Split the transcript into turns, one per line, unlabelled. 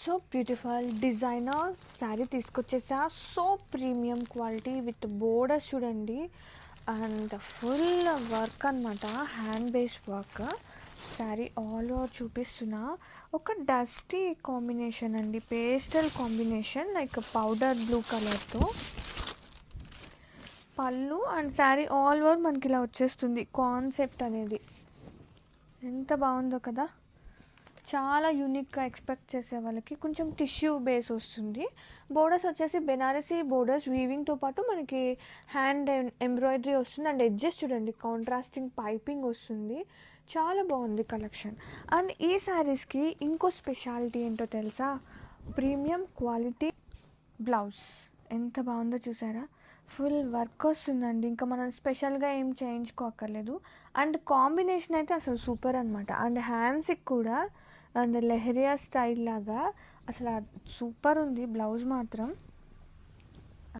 So beautiful designer sari తీసుకొచ్చేసా. So premium quality with borders చూడండి, and full work అనమాట, hand based work. Sari all over చూపిస్తున్నా. ఒక dusty combination అండి, pastel combination like powder blue కలర్తో పళ్ళు, అండ్ శారీ ఆల్ ఓవర్ మనకి ఇలా వచ్చేస్తుంది. కాన్సెప్ట్ అనేది ఎంత బాగుందో కదా, చాలా యూనిక్గా ఎక్స్పెక్ట్ చేసే వాళ్ళకి కొంచెం టిష్యూ బేస్ వస్తుంది. బోర్డర్స్ వచ్చేసి బెనారసీ బోర్డర్స్ వీవింగ్తో పాటు మనకి హ్యాండ్ ఎంబ్రాయిడరీ వస్తుంది, అండ్ ఎడ్జెస్ చూడండి కాంట్రాస్టింగ్ పైపింగ్ వస్తుంది. చాలా బాగుంది కలెక్షన్. అండ్ ఈ శారీస్కి ఇంకో స్పెషాలిటీ ఏంటో తెలుసా, ప్రీమియం క్వాలిటీ బ్లౌజ్ ఎంత బాగుందో చూసారా, ఫుల్ వర్క్ వస్తుందండి, ఇంకా మనం స్పెషల్గా ఏం చేయించుకోక్కర్లేదు. అండ్ కాంబినేషన్ అయితే అసలు సూపర్ అనమాట. అండ్ హ్యాండ్స్కి కూడా అండ్ లెహరియా స్టైల్ లాగా అసలు సూపర్ ఉంది బ్లౌజ్ మాత్రం.